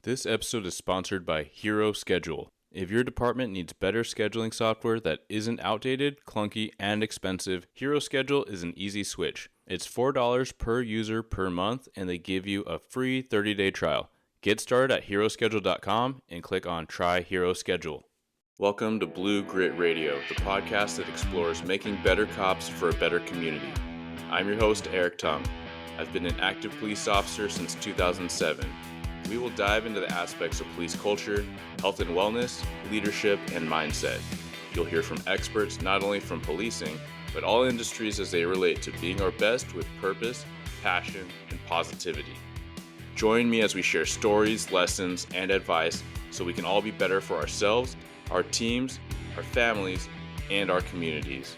This episode is sponsored by Hero Schedule. If your department needs better scheduling software that isn't outdated, clunky, and expensive, Hero Schedule is an easy switch. It's $4 per user per month, and they give you a free 30-day trial. Get started at heroschedule.com and click on Try Hero Schedule. Welcome to Blue Grit Radio, the podcast that explores making better cops for a better community. I'm your host, Eric Tung. I've been an active police officer since 2007. We will dive into the aspects of police culture, health and wellness, leadership, and mindset. You'll hear from experts not only from policing, but all industries as they relate to being our best with purpose, passion, and positivity. Join me as we share stories, lessons, and advice so we can all be better for ourselves, our teams, our families, and our communities.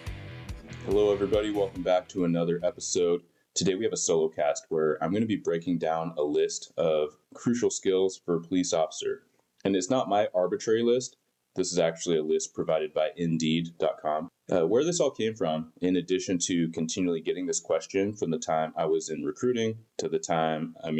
Hello, everybody. Welcome back to another episode. Today we have a solo cast where I'm going to be breaking down a list of crucial skills for a police officer. And it's not my arbitrary list. This is actually a list provided by Indeed.com. Where this all came from, in addition to continually getting this question from the time I was in recruiting to the time, I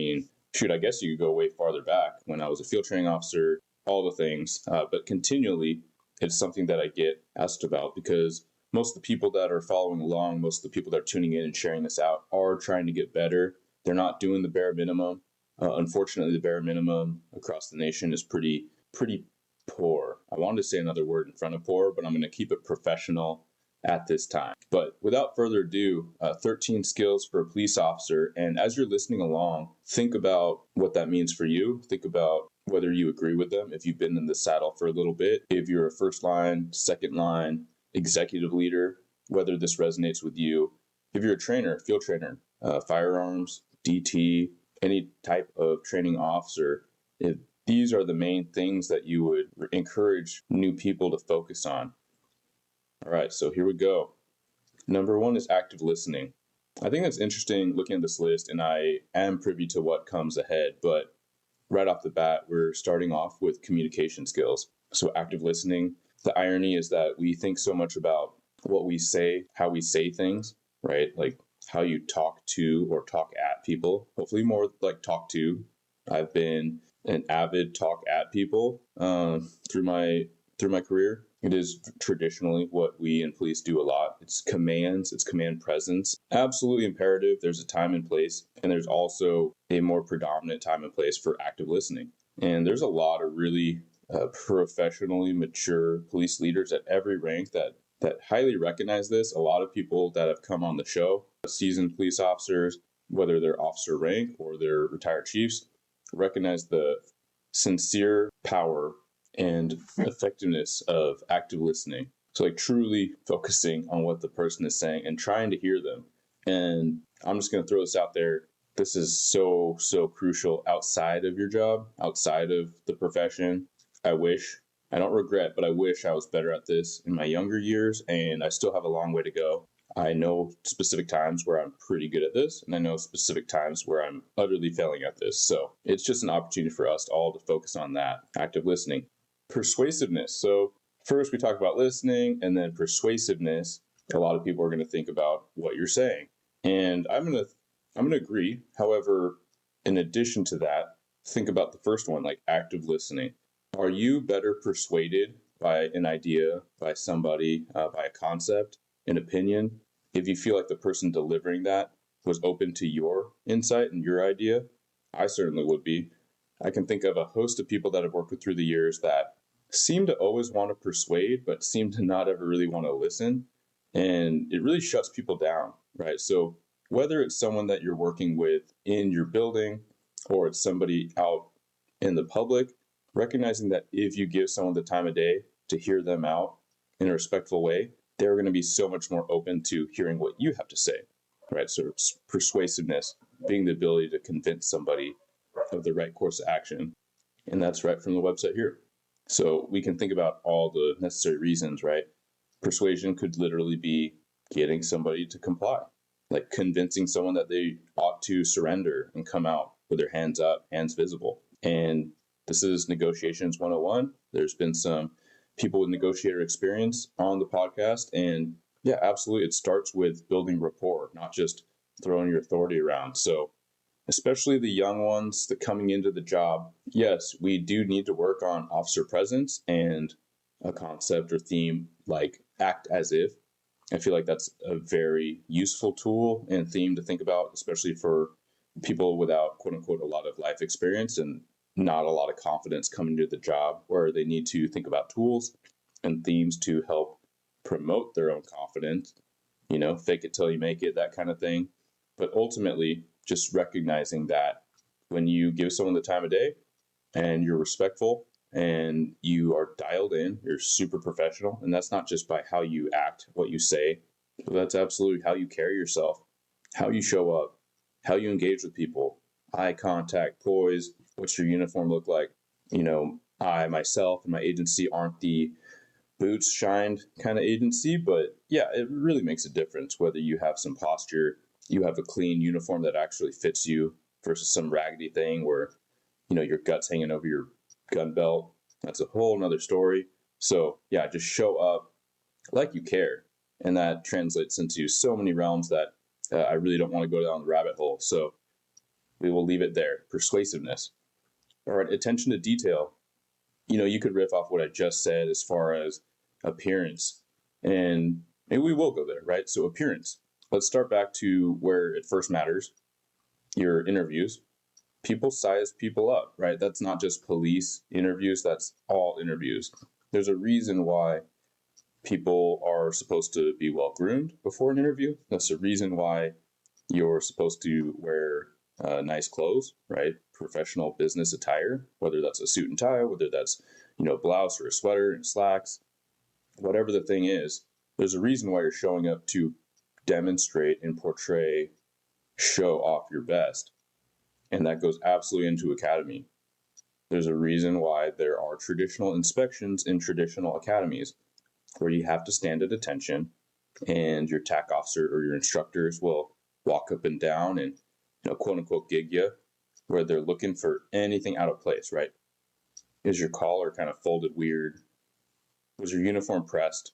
guess you could go way farther back when I was a field training officer, all the things. But continually, it's something that I get asked about because most of the people that are following along, most of the people that are tuning in and sharing this out are trying to get better. They're not doing the bare minimum. Unfortunately, the bare minimum across the nation is pretty poor. I wanted to say another word in front of poor, but I'm going to keep it professional at this time. But without further ado, 13 skills for a police officer. And as you're listening along, think about what that means for you. Think about whether you agree with them, if you've been in the saddle for a little bit, if you're a first line, second line, executive leader, whether this resonates with you. If you're a trainer, field trainer, firearms, DT, any type of training officer, if these are the main things that you would encourage new people to focus on. All right, so here we go. Number one is active listening. I think that's interesting looking at this list, and I am privy to what comes ahead, but right off the bat, we're starting off with communication skills. So active listening. The irony is that we think so much about what we say, how we say things, right? Like how you talk to or talk at people. Hopefully more like talk to. I've been an avid talk at people through my career. It is traditionally what we in police do a lot. It's commands, it's command presence. Absolutely imperative. There's a time and place, and there's also a more predominant time and place for active listening. And there's a lot of really professionally mature police leaders at every rank that highly recognize this. A lot of people that have come on the show, seasoned police officers, whether they're officer rank or they're retired chiefs, recognize the sincere power and effectiveness of active listening. So like truly focusing on what the person is saying and trying to hear them. And I'm just going to throw this out there. This is so crucial outside of your job, outside of the profession. I don't regret, but I wish I was better at this in my younger years, and I still have a long way to go. I know specific times where I'm pretty good at this, and I know specific times where I'm utterly failing at this. So it's just an opportunity for us all to focus on that, active listening. Persuasiveness. So first we talk about listening, and then persuasiveness. A lot of people are going to think about what you're saying, and I'm going to agree. However, in addition to that, think about the first one, like active listening. Are you better persuaded by an idea, by somebody, by a concept, an opinion, if you feel like the person delivering that was open to your insight and your idea? I certainly would be. I can think of a host of people that I've worked with through the years that seem to always want to persuade, but seem to not ever really want to listen. And it really shuts people down, right? So whether it's someone that you're working with in your building or it's somebody out in the public, recognizing that if you give someone the time of day to hear them out in a respectful way, they're going to be so much more open to hearing what you have to say, right? So persuasiveness, being the ability to convince somebody of the right course of action. And that's right from the website here. So we can think about all the necessary reasons, right? Persuasion could literally be getting somebody to comply, like convincing someone that they ought to surrender and come out with their hands up, hands visible. And this is Negotiations 101. There's been some people with negotiator experience on the podcast. And yeah, absolutely. It starts with building rapport, not just throwing your authority around. So especially the young ones that coming into the job. Yes, we do need to work on officer presence and a concept or theme like act as if. I feel like that's a very useful tool and theme to think about, especially for people without quote unquote a lot of life experience and not a lot of confidence coming to the job, where they need to think about tools and themes to help promote their own confidence, fake it till you make it, that kind of thing. But ultimately, just recognizing that when you give someone the time of day and you're respectful and you are dialed in, you're super professional. And that's not just by how you act, what you say, but that's absolutely how you carry yourself, how you show up, how you engage with people, eye contact, poise, what's your uniform look like. I myself and my agency aren't the boots shined kind of agency, but yeah, it really makes a difference whether you have some posture, you have a clean uniform that actually fits you versus some raggedy thing where, your guts hanging over your gun belt. That's a whole nother story. So yeah, just show up like you care. And that translates into so many realms that I really don't want to go down the rabbit hole. So we will leave it there. Persuasiveness. All right, attention to detail. You could riff off what I just said as far as appearance, and maybe we will go there, right? So appearance. Let's start back to where it first matters, your interviews. People size people up, right? That's not just police interviews, that's all interviews. There's a reason why people are supposed to be well groomed before an interview. That's the reason why you're supposed to wear nice clothes, right? Professional business attire, whether that's a suit and tie, whether that's, blouse or a sweater and slacks, whatever the thing is, there's a reason why you're showing up to demonstrate and portray, show off your best. And that goes absolutely into academy. There's a reason why there are traditional inspections in traditional academies where you have to stand at attention and your TAC officer or your instructors will walk up and down and, quote unquote, gig you, where they're looking for anything out of place, right? Is your collar kind of folded weird? Was your uniform pressed?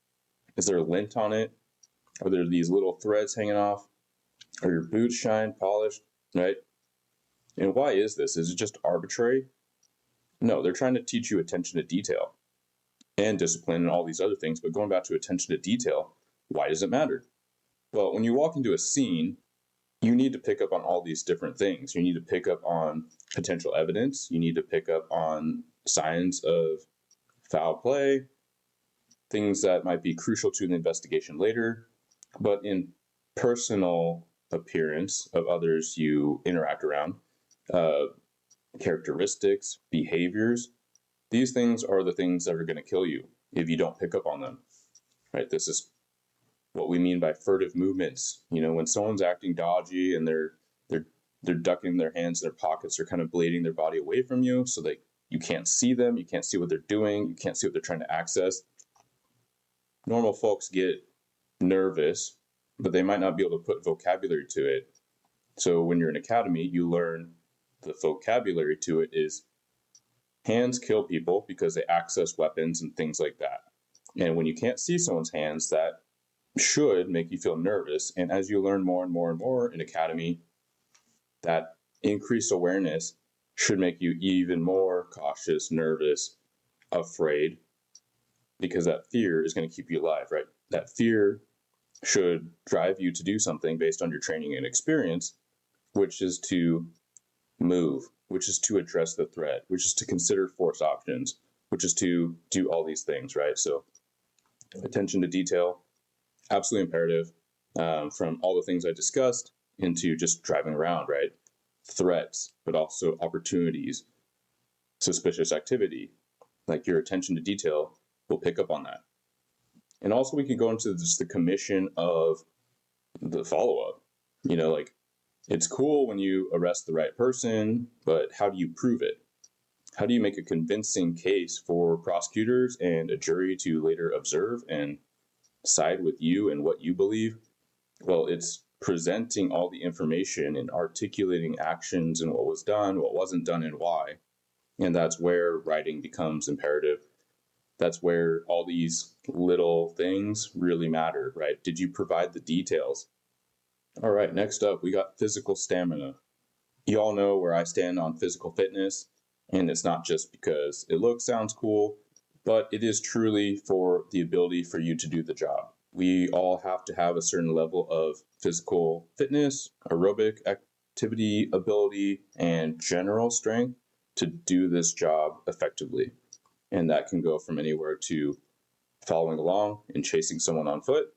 Is there a lint on it? Are there these little threads hanging off? Are your boots shined, polished, right? And why is this? Is it just arbitrary? No, they're trying to teach you attention to detail and discipline and all these other things. But going back to attention to detail, why does it matter? Well, when you walk into a scene, you need to pick up on all these different things. You need to pick up on potential evidence. You need to pick up on signs of foul play, things that might be crucial to the investigation later. But in personal appearance of others you interact around, characteristics, behaviors, these things are the things that are going to kill you if you don't pick up on them, right? This is what we mean by furtive movements. When someone's acting dodgy and they're ducking their hands in their pockets, they're kind of blading their body away from you so that you can't see them, you can't see what they're doing, you can't see what they're trying to access. Normal folks get nervous, but they might not be able to put vocabulary to it. So when you're in academy, you learn the vocabulary to it is hands kill people because they access weapons and things like that. And when you can't see someone's hands, that should make you feel nervous. And as you learn more and more and more in academy, that increased awareness should make you even more cautious, nervous, afraid, because that fear is going to keep you alive, right? That fear should drive you to do something based on your training and experience, which is to move, which is to address the threat, which is to consider force options, which is to do all these things, right? So attention to detail, absolutely imperative, from all the things I discussed into just driving around, right? Threats, but also opportunities, suspicious activity, like your attention to detail will pick up on that. And also we can go into just the commission of the follow-up, like it's cool when you arrest the right person, but how do you prove it? How do you make a convincing case for prosecutors and a jury to later observe and side with you and what you believe? Well, it's presenting all the information and articulating actions and what was done, what wasn't done, and why. And that's where writing becomes imperative. That's where all these little things really matter, right? Did you provide the details? All right, next up, we got physical stamina. You all know where I stand on physical fitness, and it's not just because it sounds cool, but it is truly for the ability for you to do the job. We all have to have a certain level of physical fitness, aerobic activity, ability, and general strength to do this job effectively. And that can go from anywhere to following along and chasing someone on foot.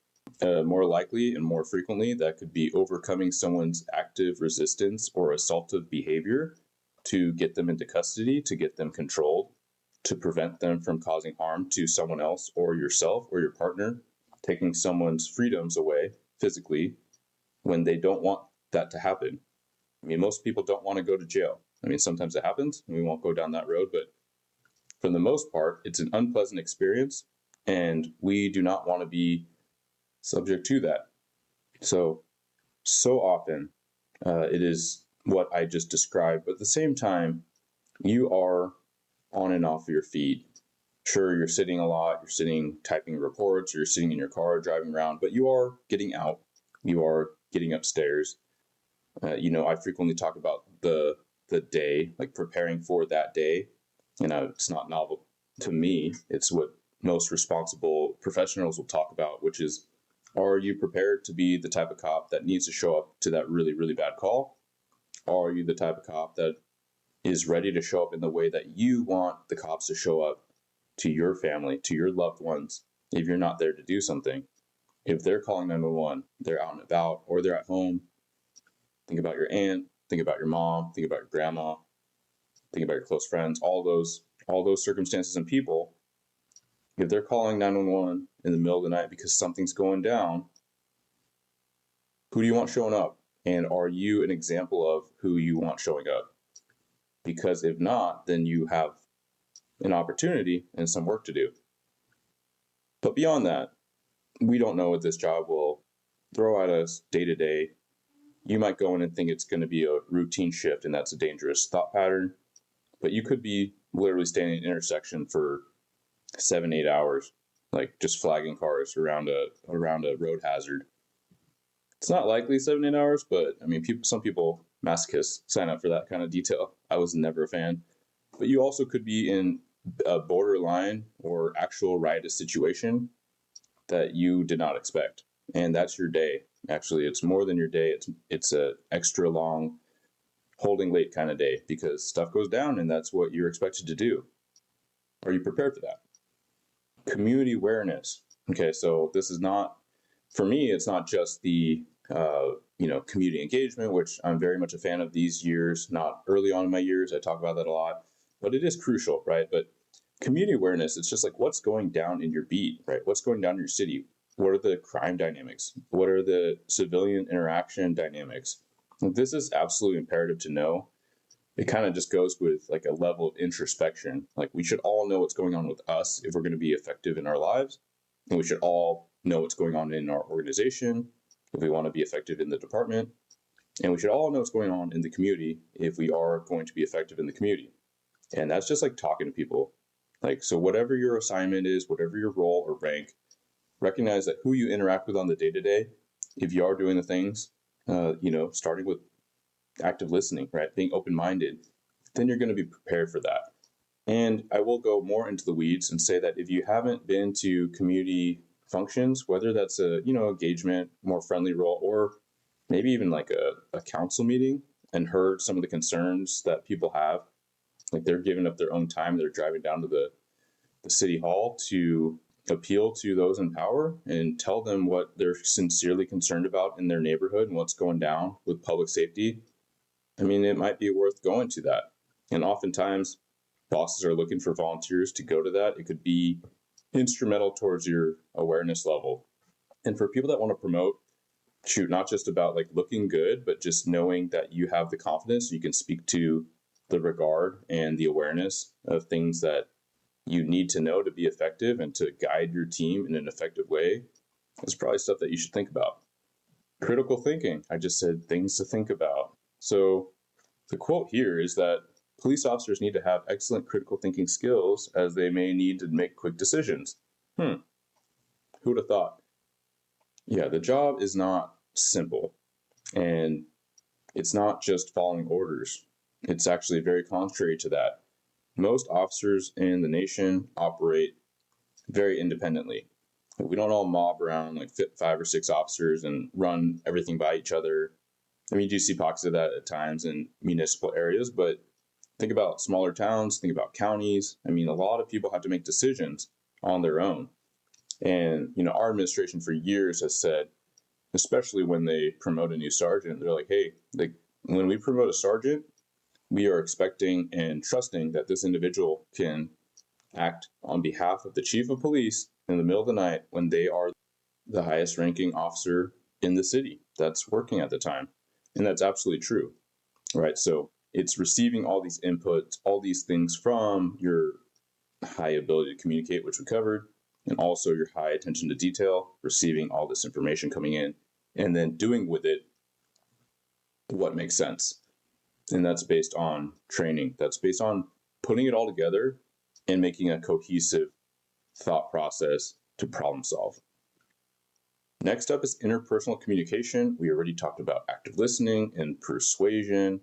More likely and more frequently, that could be overcoming someone's active resistance or assaultive behavior to get them into custody, to get them controlled, to prevent them from causing harm to someone else or yourself or your partner, taking someone's freedoms away physically when they don't want that to happen. I mean, most people don't want to go to jail. I mean, sometimes it happens, and we won't go down that road, but for the most part, it's an unpleasant experience, and we do not want to be subject to that. So often it is what I just described, but at the same time, you are on and off your feet. Sure, you're sitting a lot, you're sitting typing reports, you're sitting in your car driving around, but you are getting out, you are getting upstairs. I frequently talk about the day, like preparing for that day. It's not novel to me. It's what most responsible professionals will talk about, which is, are you prepared to be the type of cop that needs to show up to that really, really bad call? Are you the type of cop that is ready to show up in the way that you want the cops to show up to your family, to your loved ones, if you're not there to do something? If they're calling 911, they're out and about, or they're at home. Think about your aunt, think about your mom, think about your grandma, think about your close friends, all those circumstances and people. If they're calling 911 in the middle of the night because something's going down, who do you want showing up? And are you an example of who you want showing up? Because if not, then you have an opportunity and some work to do. But beyond that, we don't know what this job will throw at us day to day. You might go in and think it's going to be a routine shift, and that's a dangerous thought pattern. But you could be literally standing in an intersection for 7-8 hours, like just flagging cars around a road hazard. It's not likely 7-8 hours, but I mean, some people, masochists, sign up for that kind of detail. I was never a fan. But you also could be in a borderline or actual riotous situation that you did not expect, and that's your day. Actually, it's more than your day. It's a extra long, holding late kind of day, because stuff goes down, and that's what you're expected to do. Are you prepared for that? Community awareness. Okay, so this is not, for me, it's not just the community engagement, which I'm very much a fan of these years, not early on in my years. I talk about that a lot, but it is crucial, right? But community awareness, it's just like, what's going down in your beat, right? What's going down in your city? What are the crime dynamics? What are the civilian interaction dynamics? This is absolutely imperative to know. It kind of just goes with like a level of introspection. Like, we should all know what's going on with us if we're going to be effective in our lives. And we should all know what's going on in our organization if we want to be effective in the department. And we should all know what's going on in the community if we are going to be effective in the community. And that's just like talking to people. Like, so whatever your assignment is, whatever your role or rank, recognize that who you interact with on the day-to-day, if you are doing the things, starting with active listening, right? Being open-minded, then you're going to be prepared for that. And I will go more into the weeds and say that if you haven't been to community functions, whether that's a, engagement, more friendly role, or maybe even like a council meeting, and heard some of the concerns that people have, like they're giving up their own time, they're driving down to the city hall to appeal to those in power and tell them what they're sincerely concerned about in their neighborhood and what's going down with public safety. I mean, it might be worth going to that. And oftentimes, bosses are looking for volunteers to go to that. It could be instrumental towards your awareness level. And for people that want to promote, not just about like looking good, but just knowing that you have the confidence, you can speak to the regard and the awareness of things that you need to know to be effective and to guide your team in an effective way. It's probably stuff that you should think about. Critical thinking. I just said things to think about. So the quote here is that police officers need to have excellent critical thinking skills, as they may need to make quick decisions. Who would have thought? Yeah, the job is not simple. And It's not just following orders. It's actually very contrary to that. Most officers in the nation operate very independently. We don't all mob around like 5 or 6 officers and run everything by each other. I mean, you do see pockets of that at times in municipal areas, but think about smaller towns, think about counties. I mean, a lot of people have to make decisions on their own. And, our administration for years has said, especially when they promote a new sergeant, they're like, hey, when we promote a sergeant, we are expecting and trusting that this individual can act on behalf of the chief of police in the middle of the night when they are the highest ranking officer in the city that's working at the time. And that's absolutely true, right? So it's receiving all these inputs, all these things from your high ability to communicate, which we covered, and also your high attention to detail, receiving all this information coming in, and then doing with it what makes sense. And that's based on training. That's based on putting it all together and making a cohesive thought process to problem solve. Next up is interpersonal communication. We already talked about active listening and persuasion.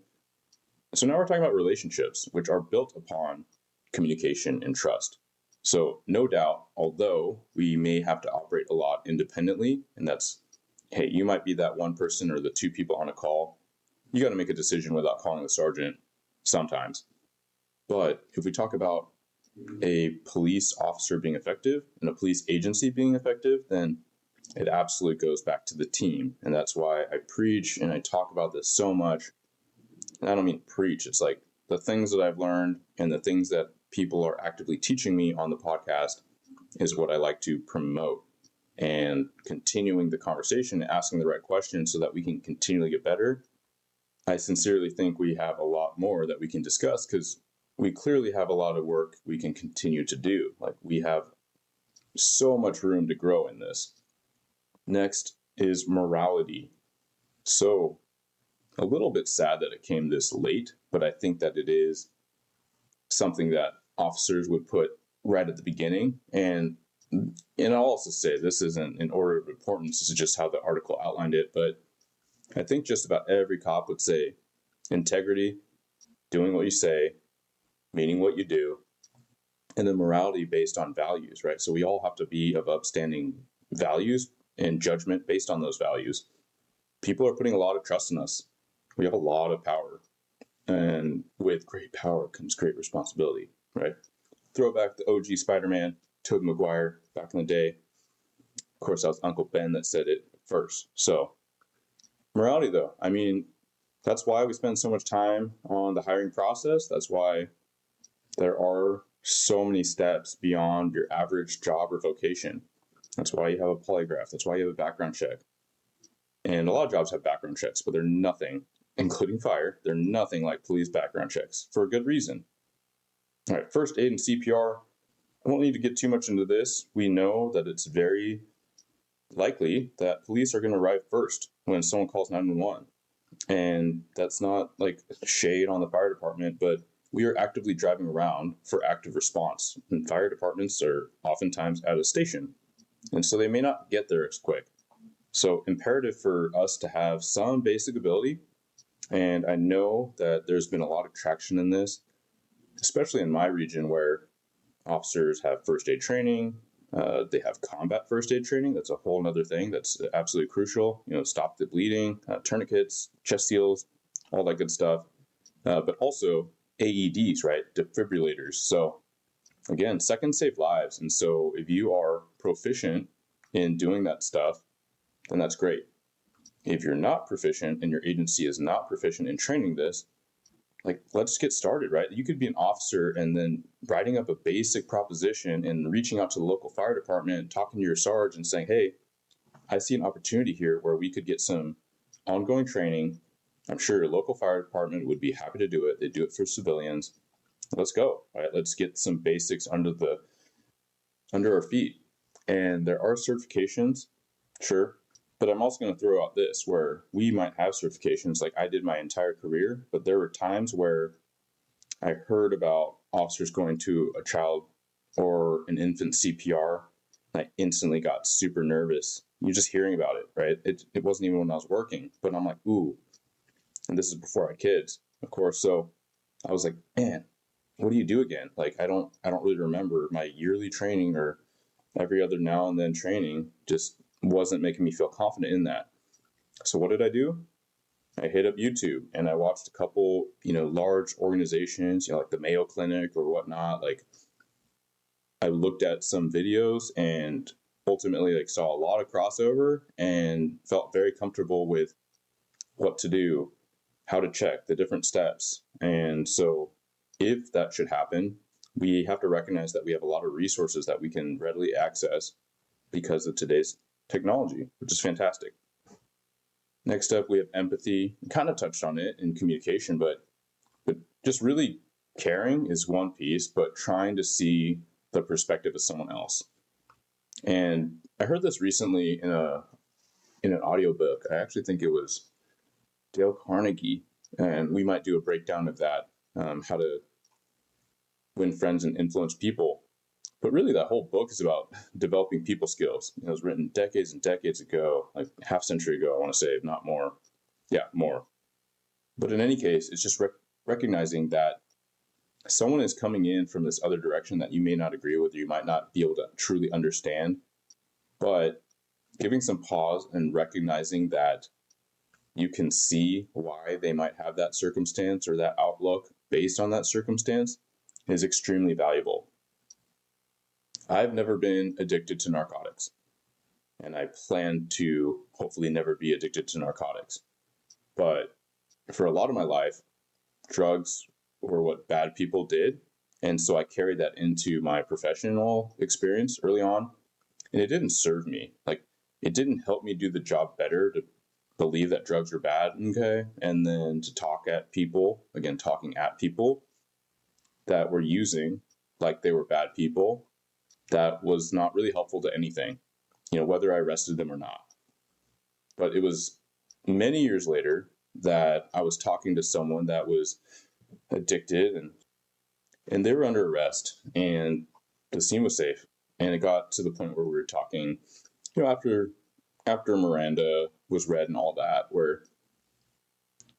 So now we're talking about relationships, which are built upon communication and trust. So no doubt, although we may have to operate a lot independently, and that's, hey, you might be that one person or the 2 people on a call, you got to make a decision without calling the sergeant sometimes. But if we talk about a police officer being effective and a police agency being effective, then it absolutely goes back to the team. And that's why I preach and I talk about this so much. And I don't mean preach. It's like the things that I've learned and the things that people are actively teaching me on the podcast is what I like to promote, and continuing the conversation, asking the right questions so that we can continually get better. I sincerely think we have a lot more that we can discuss because we clearly have a lot of work we can continue to do. Like, we have so much room to grow in this. Next is morality. So a little bit sad that it came this late, but I think that it is something that officers would put right at the beginning. And I'll also say this isn't in order of importance. This is just how the article outlined it. But I think just about every cop would say integrity, doing what you say, meaning what you do, and then morality based on values, right? So we all have to be of upstanding values and judgment based on those values. People are putting a lot of trust in us. We have a lot of power. And with great power comes great responsibility, right? Throwback to OG Spider-Man, Tobey Maguire, back in the day. Of course, that was Uncle Ben that said it first. So morality, though, I mean, that's why we spend so much time on the hiring process. That's why there are so many steps beyond your average job or vocation. That's why you have a polygraph. That's why you have a background check. And a lot of jobs have background checks, but they're nothing, including fire, they're nothing like police background checks for a good reason. All right, first aid and CPR. I won't need to get too much into this. We know that it's very likely that police are going to arrive first when someone calls 911. And that's not like shade on the fire department, but we are actively driving around for active response. And fire departments are oftentimes at a station, and so they may not get there as quick. So imperative for us to have some basic ability. And I know that there's been a lot of traction in this, especially in my region where officers have first aid training. They have combat first aid training. That's a whole other thing that's absolutely crucial. Stop the bleeding, tourniquets, chest seals, all that good stuff. But also AEDs, right? Defibrillators. So again, seconds save lives. And so if you are proficient in doing that stuff, then that's great. If you're not proficient and your agency is not proficient in training this, let's get started, right? You could be an officer and then writing up a basic proposition and reaching out to the local fire department, talking to your sarge and saying, hey, I see an opportunity here where we could get some ongoing training. I'm sure your local fire department would be happy to do it. They do it for civilians. Let's go, right? Let's get some basics under our feet. And there are certifications, sure. But I'm also going to throw out this where we might have certifications like I did my entire career, but there were times where I heard about officers going to a child or an infant CPR, and I instantly got super nervous. You're just hearing about it, right? It wasn't even when I was working, but I'm like, ooh, And this is before I had kids, of course. So I was like, man, what do you do again? Like, I don't really remember my yearly training or every other now and then training just wasn't making me feel confident in that. So what did I do? I hit up YouTube and I watched a couple, large organizations, like the Mayo Clinic or whatnot. Like, I looked at some videos and ultimately saw a lot of crossover and felt very comfortable with what to do, how to check the different steps. And so if that should happen, we have to recognize that we have a lot of resources that we can readily access because of today's technology, which is fantastic. Next up, we have empathy. We kind of touched on it in communication, but just really caring is one piece, but trying to see the perspective of someone else. And I heard this recently in an audiobook. I actually think it was Dale Carnegie, and we might do a breakdown of that, how to win friends and influence people. But really, that whole book is about developing people skills. It was written decades and decades ago, like half century ago, I want to say, if not more. Yeah, more. But in any case, it's just recognizing that someone is coming in from this other direction that you may not agree with, or you might not be able to truly understand. But giving some pause and recognizing that you can see why they might have that circumstance or that outlook based on that circumstance is extremely valuable. I've never been addicted to narcotics, and I plan to hopefully never be addicted to narcotics. But for a lot of my life, drugs were what bad people did. And so I carried that into my professional experience early on, and it didn't serve me. Like, it didn't help me do the job better to believe that drugs are bad, okay? And then to talking at people that were using like they were bad people, that was not really helpful to anything, whether I arrested them or not. But it was many years later that I was talking to someone that was addicted, and they were under arrest, and the scene was safe. And it got to the point where we were talking, after Miranda was read and all that, where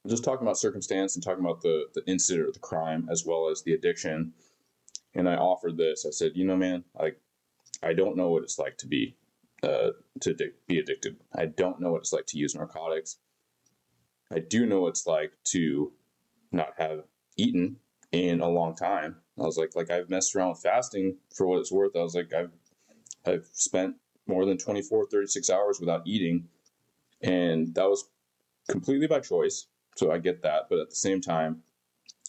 just talking about circumstance and talking about the incident or the crime as well as the addiction. And I offered this. I said, man, I don't know what it's like to be addicted. I don't know what it's like to use narcotics. I do know what it's like to not have eaten in a long time. I was like I've messed around with fasting for what it's worth. I was like, I've spent more than 24, 36 hours without eating. And that was completely by choice. So I get that. But at the same time,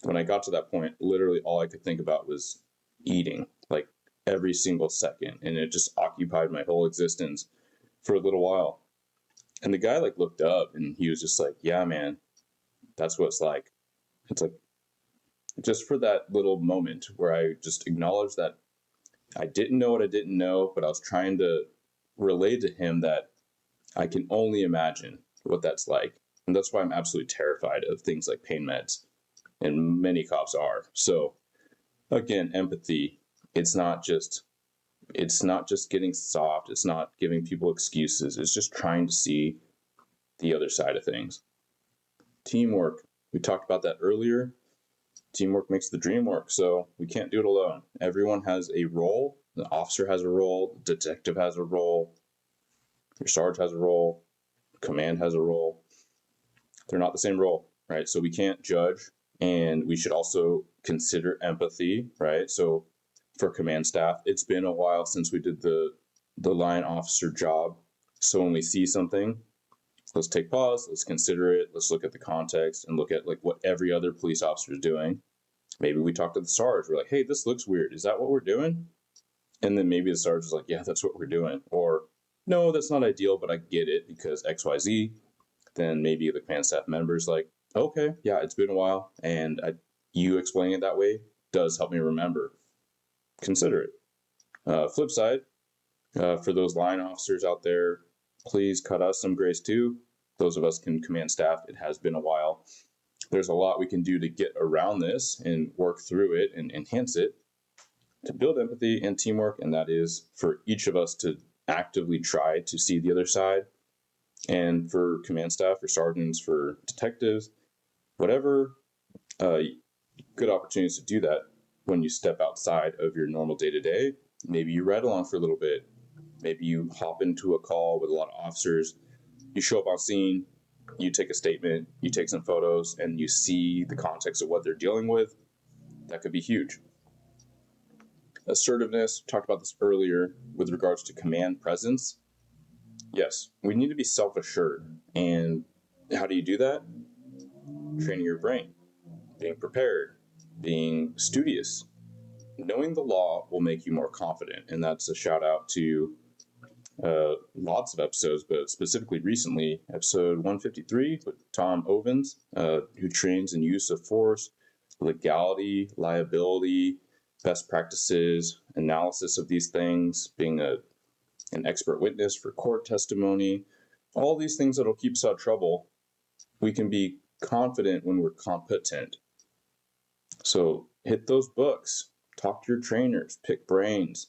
when I got to that point, literally all I could think about was eating, like every single second. And it just occupied my whole existence for a little while. And the guy looked up and he was just like, yeah, man, that's what it's like. It's like, just for that little moment where I just acknowledged that I didn't know what I didn't know, but I was trying to relay to him that I can only imagine what that's like. And that's why I'm absolutely terrified of things like pain meds. And many cops are. So again, empathy, it's not just getting soft. It's not giving people excuses. It's just trying to see the other side of things. Teamwork. We talked about that earlier. Teamwork makes the dream work. So we can't do it alone. Everyone has a role. The officer has a role. The detective has a role. Your sarge has a role. Command has a role. They're not the same role, right? So we can't judge, and we should also consider empathy, right? So for command staff, it's been a while since we did the line officer job. So when we see something, let's take pause, let's consider it, let's look at the context and look at what every other police officer is doing. Maybe we talk to the sarge, we're like, hey, this looks weird. Is that what we're doing? And then maybe the sarge is like, yeah, that's what we're doing. Or no, that's not ideal, but I get it because XYZ. Then maybe the command staff member's like, okay, yeah, it's been a while. And you explaining it that way does help me remember. Consider it. Flip side, for those line officers out there, please cut us some grace too. Those of us can command staff. It has been a while. There's a lot we can do to get around this and work through it and enhance it to build empathy and teamwork. And that is for each of us to actively try to see the other side. And for command staff, for sergeants, for detectives, whatever good opportunities to do that when you step outside of your normal day-to-day. Maybe you ride along for a little bit. Maybe you hop into a call with a lot of officers. You show up on scene, you take a statement, you take some photos, and you see the context of what they're dealing with. That could be huge. Assertiveness, talked about this earlier with regards to command presence. Yes, we need to be self-assured. And how do you do that? Training your brain, being prepared, being studious. Knowing the law will make you more confident. And that's a shout out to lots of episodes, but specifically recently, episode 153 with Tom Ovens, who trains in use of force, legality, liability, best practices, analysis of these things, being an expert witness for court testimony, all these things that'll keep us out of trouble. We can be confident when we're competent. So hit those books, talk to your trainers, pick brains,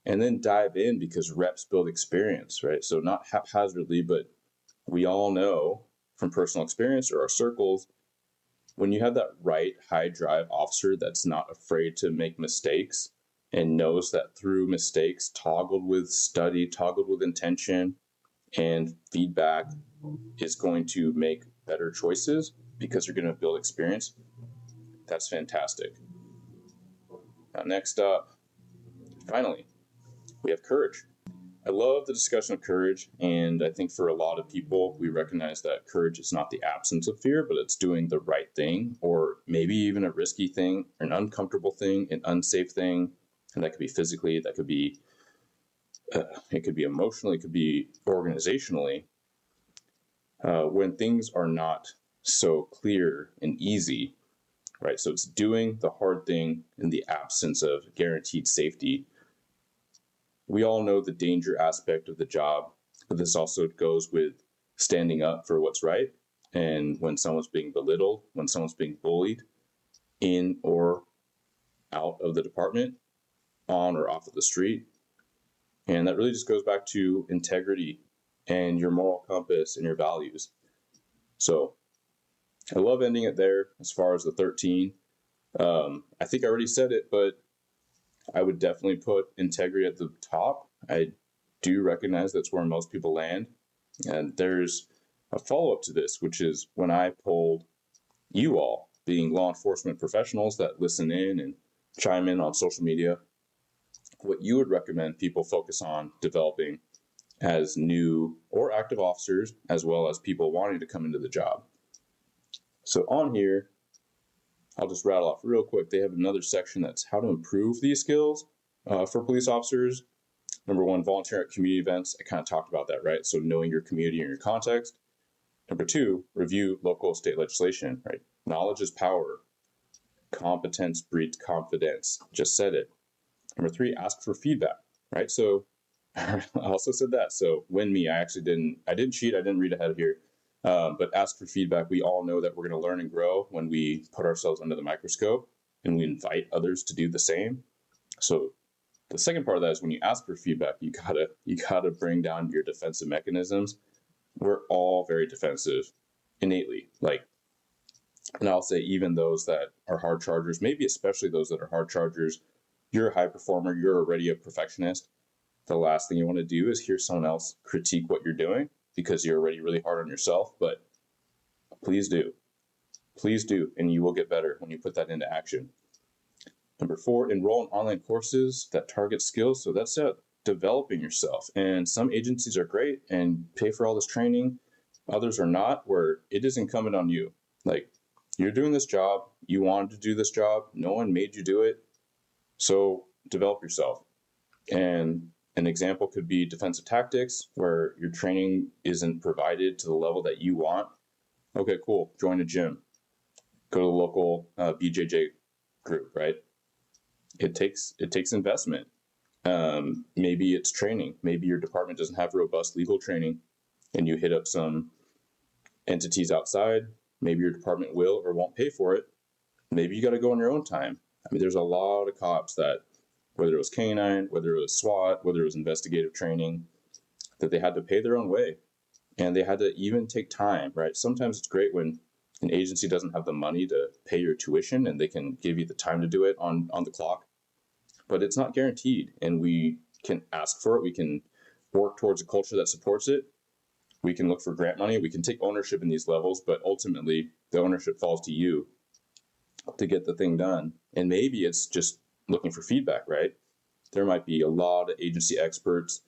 and then dive in, because reps build experience, right? So not haphazardly, but we all know from personal experience or our circles, when you have that right high drive officer that's not afraid to make mistakes and knows that through mistakes, toggled with study, toggled with intention and feedback, is going to make better choices because you're going to build experience, that's fantastic. Now, next up, finally, we have courage. I love the discussion of courage, and I think for a lot of people, we recognize that courage is not the absence of fear, but it's doing the right thing, or maybe even a risky thing, an uncomfortable thing, an unsafe thing, and that could be physically, that could be, it could be emotionally, it could be organizationally. When things are not so clear and easy, right? So it's doing the hard thing in the absence of guaranteed safety. We all know the danger aspect of the job, but this also goes with standing up for what's right. And when someone's being belittled, when someone's being bullied in or out of the department, on or off of the street. And that really just goes back to integrity and your moral compass and your values. So I love ending it there as far as the 13. I think I already said it, but I would definitely put integrity at the top. I do recognize that's where most people land. And there's a follow-up to this, which is when I polled you all, being law enforcement professionals that listen in and chime in on social media, what you would recommend people focus on developing as new or active officers, as well as people wanting to come into the job. So on here, I'll just rattle off real quick. They have another section that's how to improve these skills for police officers. Number one, volunteer at community events. I kind of talked about that, right? So knowing your community and your context. Number two, review local state legislation, right? Knowledge is power. Competence breeds confidence. Just said it. Number three, ask for feedback, right? So I also said that. So when me, I didn't cheat. I didn't read ahead of here. But ask for feedback. We all know that we're going to learn and grow when we put ourselves under the microscope and we invite others to do the same. So the second part of that is when you ask for feedback, you gotta bring down your defensive mechanisms. We're all very defensive innately. And I'll say even those that are hard chargers, maybe especially those that are hard chargers, you're a high performer, you're already a perfectionist. The last thing you want to do is hear someone else critique what you're doing because you're already really hard on yourself. But please do, and you will get better when you put that into action. Number four, enroll in online courses that target skills. So that's developing yourself. And some agencies are great and pay for all this training. Others are not, where it is incumbent on you. You're doing this job. You wanted to do this job. No one made you do it. So develop yourself. And an example could be defensive tactics, where your training isn't provided to the level that you want. Okay, cool. Join a gym. Go to the local BJJ group, right? It takes investment. Maybe it's training. Maybe your department doesn't have robust legal training and you hit up some entities outside. Maybe your department will or won't pay for it. Maybe you got to go on your own time. There's a lot of cops that, whether it was canine, whether it was SWAT, whether it was investigative training, that they had to pay their own way and they had to even take time, right? Sometimes it's great when an agency doesn't have the money to pay your tuition, and they can give you the time to do it on the clock, but it's not guaranteed. And we can ask for it. We can work towards a culture that supports it. We can look for grant money. We can take ownership in these levels, but ultimately the ownership falls to you to get the thing done. And maybe it's just looking for feedback, right? There might be a lot of industry experts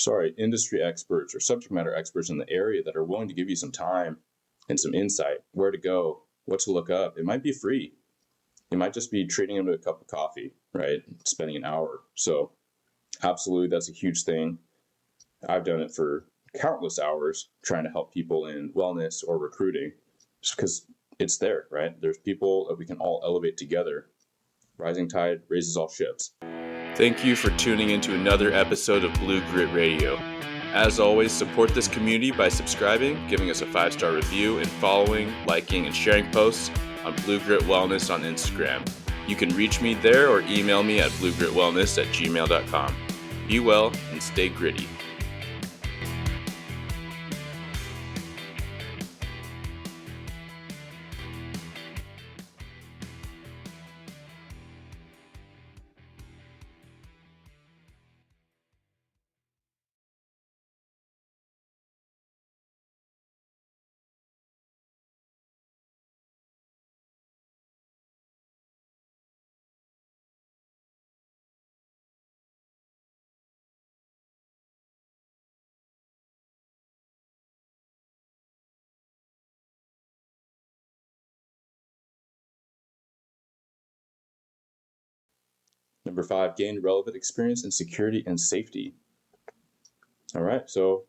or subject matter experts in the area that are willing to give you some time and some insight, where to go, what to look up. It might be free. It might just be treating them to a cup of coffee, right? Spending an hour. So absolutely, that's a huge thing. I've done it for countless hours trying to help people in wellness or recruiting, just because it's there, right? There's people that we can all elevate together. Rising tide raises all ships. Thank you for tuning into another episode of Blue Grit Radio. As always, support this community by subscribing, giving us a 5-star review, and following, liking, and sharing posts on Blue Grit Wellness on Instagram. You can reach me there or email me at bluegritwellness@gmail.com. Be well and stay gritty. Number 5, gain relevant experience in security and safety. All right, so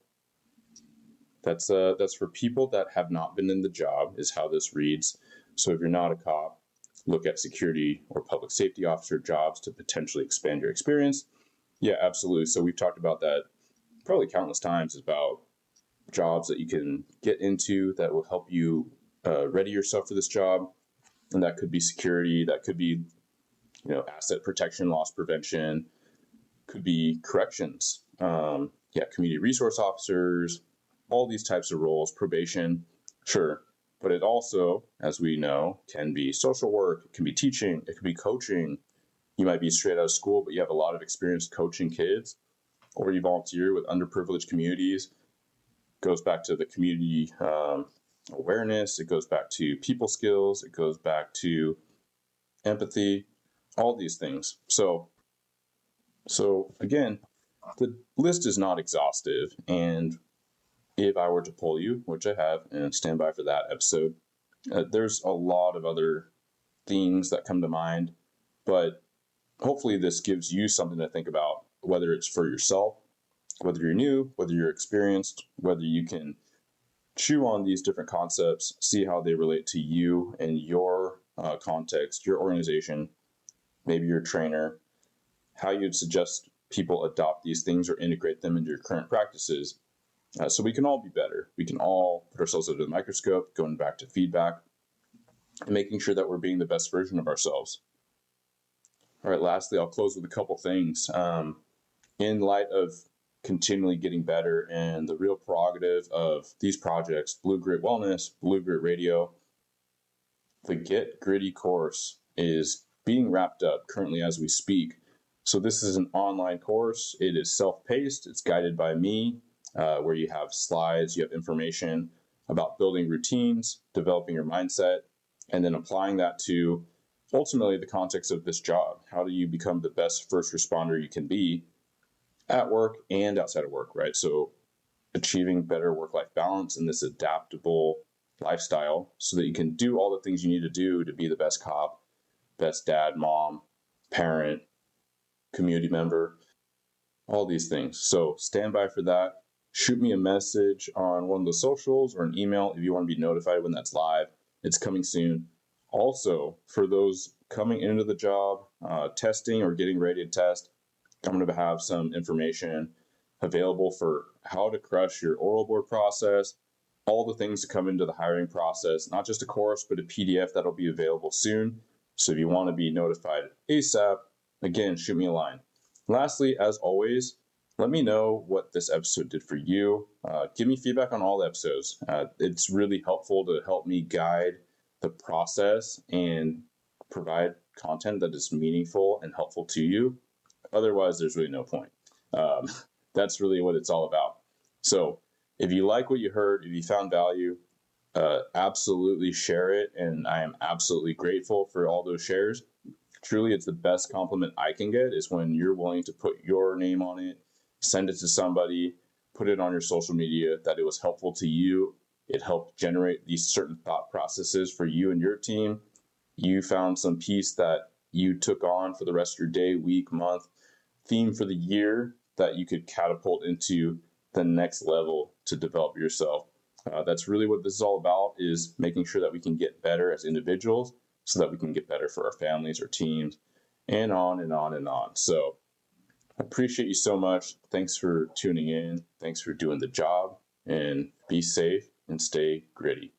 that's for people that have not been in the job, is how this reads. So if you're not a cop, look at security or public safety officer jobs to potentially expand your experience. Yeah, absolutely. So we've talked about that probably countless times, about jobs that you can get into that will help you ready yourself for this job. And that could be security, that could be asset protection, loss prevention, could be corrections, community resource officers, all these types of roles, probation, sure. But it also, as we know, can be social work, it can be teaching, it can be coaching. You might be straight out of school, but you have a lot of experience coaching kids, or you volunteer with underprivileged communities. It goes back to the community awareness, it goes back to people skills, it goes back to empathy, all these things. So again, the list is not exhaustive, and if I were to poll you, which I have, and stand by for that episode, there's a lot of other things that come to mind, but hopefully this gives you something to think about, whether it's for yourself, whether you're new, whether you're experienced, whether you can chew on these different concepts, see how they relate to you and your context, your organization, maybe your trainer, how you'd suggest people adopt these things or integrate them into your current practices. So we can all be better. We can all put ourselves under the microscope, going back to feedback, and making sure that we're being the best version of ourselves. All right, lastly, I'll close with a couple things. In light of continually getting better and the real prerogative of these projects, Blue Grit Wellness, Blue Grit Radio, the Get Gritty course is being wrapped up currently as we speak. So this is an online course. It is self-paced. It's guided by me, where you have slides, you have information about building routines, developing your mindset, and then applying that to ultimately the context of this job. How do you become the best first responder you can be at work and outside of work, right? So achieving better work-life balance in this adaptable lifestyle so that you can do all the things you need to do to be the best cop, best dad, mom, parent, community member, all these things. So stand by for that. Shoot me a message on one of the socials or an email if you want to be notified when that's live. It's coming soon. Also, for those coming into the job, testing or getting ready to test, I'm going to have some information available for how to crush your oral board process, all the things that come into the hiring process, not just a course, but a PDF that'll be available soon. So if you want to be notified ASAP, again, shoot me a line. Lastly, as always, Let me know what this episode did for you. Give me feedback on all the episodes. It's really helpful to help me guide the process and provide content that is meaningful and helpful to you. Otherwise, there's really no point. Um, that's really what it's all about. So if you like what you heard, if you found value, absolutely share it. And I am absolutely grateful for all those shares. Truly, it's the best compliment I can get is when you're willing to put your name on it, send it to somebody, put it on your social media, that it was helpful to you. It helped generate these certain thought processes for you and your team. You found some piece that you took on for the rest of your day, week, month, theme for the year that you could catapult into the next level to develop yourself. That's really what this is all about, is making sure that we can get better as individuals so that we can get better for our families, our teams, and on and on and on. So I appreciate you so much. Thanks for tuning in. Thanks for doing the job, and be safe and stay gritty.